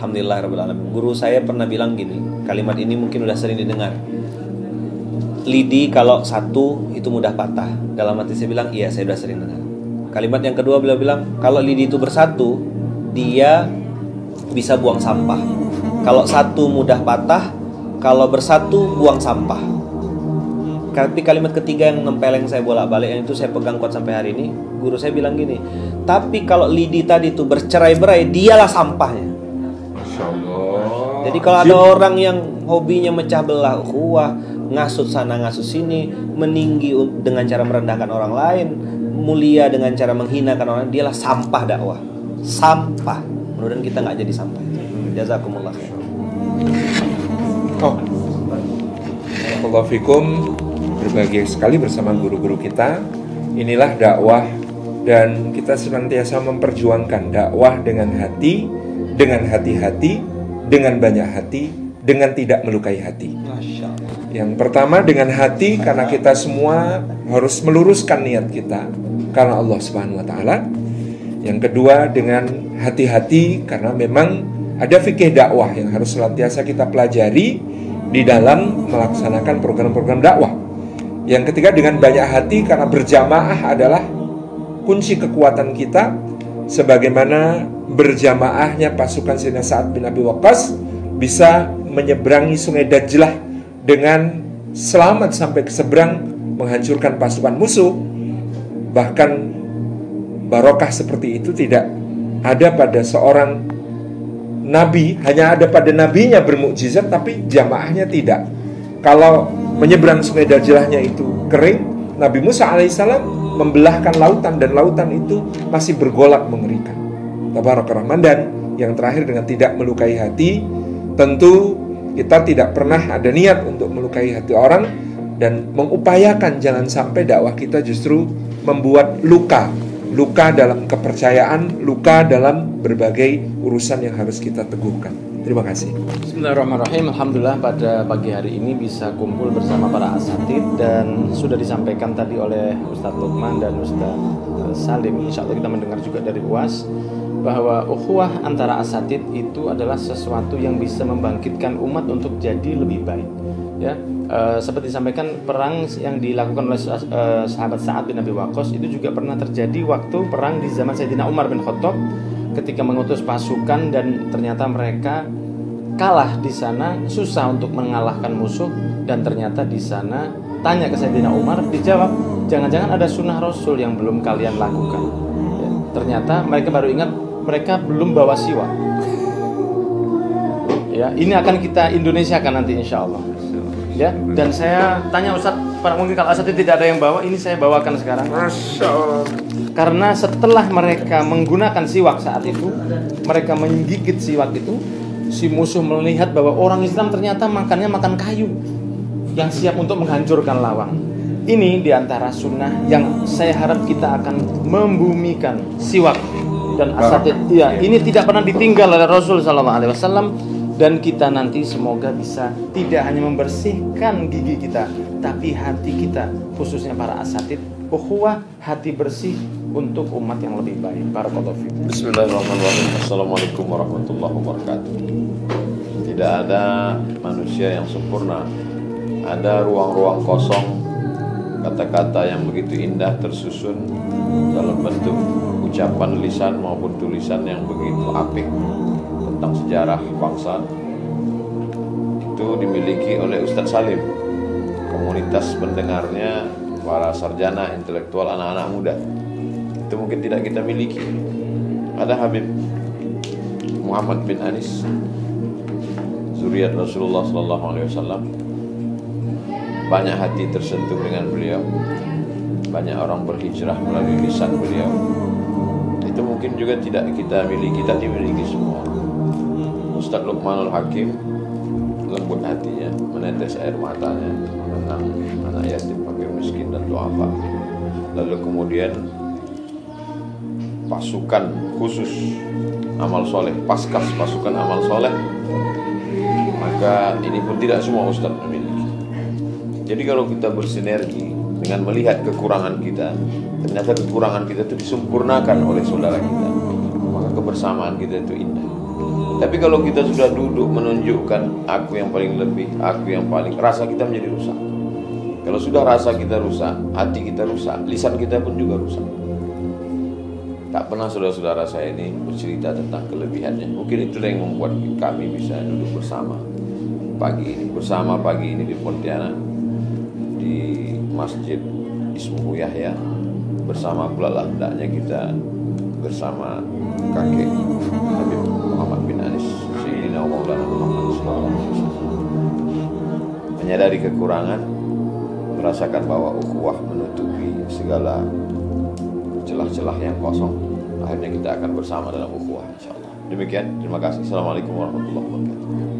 Alhamdulillahirrahmanirrahim. Guru saya pernah bilang gini, kalimat ini mungkin udah sering didengar. Lidi kalau satu itu mudah patah. Dalam hati saya bilang, iya saya udah sering dengar. Kalimat yang kedua beliau bilang, kalau lidi itu bersatu, dia bisa buang sampah. Kalau satu mudah patah, kalau bersatu buang sampah. Tapi kalimat ketiga yang nempeleng saya bolak-balik, yang itu saya pegang kuat sampai hari ini. Guru saya bilang gini, tapi kalau lidi tadi itu bercerai-berai, dialah sampahnya. Masya Allah. Jadi kalau ada orang yang hobinya mecah belah ukhuwah, ngasut sana ngasut sini, meninggi dengan cara merendahkan orang lain, mulia dengan cara menghinakan orang lain, dialah sampah dakwah. Sampah. Mudah-mudahan kita nggak jadi sampah. Jazakumullah khair. Barakallahu fikum. Berbahagia sekali bersama guru-guru kita. Inilah dakwah, dan kita senantiasa memperjuangkan dakwah dengan hati, dengan hati-hati, dengan banyak hati, dengan tidak melukai hati. Yang pertama dengan hati, karena kita semua harus meluruskan niat kita karena Allah Subhanahu wa taala. Yang kedua dengan hati-hati, karena memang ada fikih dakwah yang harus senantiasa kita pelajari di dalam melaksanakan program-program dakwah. Yang ketiga dengan banyak hati, karena berjamaah adalah kunci kekuatan kita, sebagaimana berjamaahnya pasukan Sayyidina Sa'ad bin Abi Waqqas bisa menyeberangi sungai Dajlah dengan selamat sampai ke seberang, menghancurkan pasukan musuh. Bahkan barokah seperti itu tidak ada pada seorang nabi, hanya ada pada nabinya bermukjizat, tapi jamaahnya tidak. Kalau menyeberang sungai Dajlahnya itu kering, Nabi Musa alaihissalam membelahkan lautan, dan lautan itu masih bergolak mengerikan. Tabarakar Rahman. Dan yang terakhir dengan tidak melukai hati, tentu kita tidak pernah ada niat untuk melukai hati orang, dan mengupayakan jangan sampai dakwah kita justru membuat luka dalam kepercayaan, luka dalam berbagai urusan yang harus kita teguhkan. Terima kasih. Bismillahirrahmanirrahim. Alhamdulillah pada pagi hari ini bisa kumpul bersama para asatid, dan sudah disampaikan tadi oleh Ustadz Luqman dan Ustadz Salim. Insya Allah kita mendengar juga dari UAS bahwa ukhuwah antara asatid itu adalah sesuatu yang bisa membangkitkan umat untuk jadi lebih baik. Ya, seperti disampaikan, perang yang dilakukan oleh sahabat Sa'ad bin Abi Waqqas itu juga pernah terjadi waktu perang di zaman Sayyidina Umar bin Khattab, ketika mengutus pasukan dan ternyata mereka kalah di sana, susah untuk mengalahkan musuh, dan ternyata di sana tanya ke Sayyidina Umar, dijawab, jangan-jangan ada sunnah Rasul yang belum kalian lakukan. Ya, ternyata mereka baru ingat mereka belum bawa siwak. Ya, ini akan kita Indonesiakan nanti insya Allah. Ya, dan saya tanya Ustadz, mungkin kalau Ustadz tidak ada yang bawa, ini saya bawakan sekarang. Masya Allah. Karena setelah mereka menggunakan siwak saat itu, mereka menggigit siwak itu, si musuh melihat bahwa orang Islam ternyata makannya makan kayu yang siap untuk menghancurkan lawang. Ini diantara sunnah yang saya harap kita akan membumikan siwak dan asatid. Ya, ini tidak pernah ditinggal oleh Rasul SAW. Dan kita nanti semoga bisa tidak hanya membersihkan gigi kita, tapi hati kita, khususnya para asatid, ukhuwah, hati bersih untuk umat yang lebih baik. Barakallahu fiik. Bismillahirrahmanirrahim. Assalamualaikum warahmatullahi wabarakatuh. Tidak ada manusia yang sempurna. Ada ruang-ruang kosong, kata-kata yang begitu indah tersusun dalam bentuk ucapan lisan maupun tulisan yang begitu apik tentang sejarah bangsa. Itu dimiliki oleh Ustadz Salim. Komunitas pendengarnya para sarjana intelektual, anak-anak muda. Itu mungkin tidak kita miliki. Ada Habib Muhammad bin Anis, zuriat Rasulullah SAW. Banyak hati tersentuh dengan beliau. Banyak orang berhijrah melalui lisan beliau. Itu mungkin juga tidak kita miliki, tak dimiliki semua. Ustadz Luqmanul Hakim, lembut hatinya, menetes air matanya tentang anak yatim, fakir, miskin, dan duafa. Lalu kemudian pasukan khusus amal soleh, paskas pasukan amal soleh, maka ini pun tidak semua ustadz memiliki. Jadi kalau kita bersinergi dengan melihat kekurangan kita, ternyata kekurangan kita itu disempurnakan oleh saudara kita, maka kebersamaan kita itu indah. Tapi kalau kita sudah duduk menunjukkan aku yang paling lebih, aku yang paling, rasa kita menjadi rusak. Kalau sudah rasa kita rusak, hati kita rusak, lisan kita pun juga rusak. Tak pernah saudara-saudara saya ini bercerita tentang kelebihannya. Mungkin itulah yang membuat kami bisa duduk bersama pagi ini di Pontianak, di Masjid Ismuhu Yahya, bersama pula lah hendaknya kita bersama kakek Habib Muhammad bin Anis Sayyidina Maulana Muhammad SAW, menyadari kekurangan, merasakan bahwa ukhuwah menutupi segala celah-celah yang kosong. Akhirnya kita akan bersama dalam ukhuwah, insyaallah. Demikian, terima kasih. Assalamualaikum warahmatullahi wabarakatuh.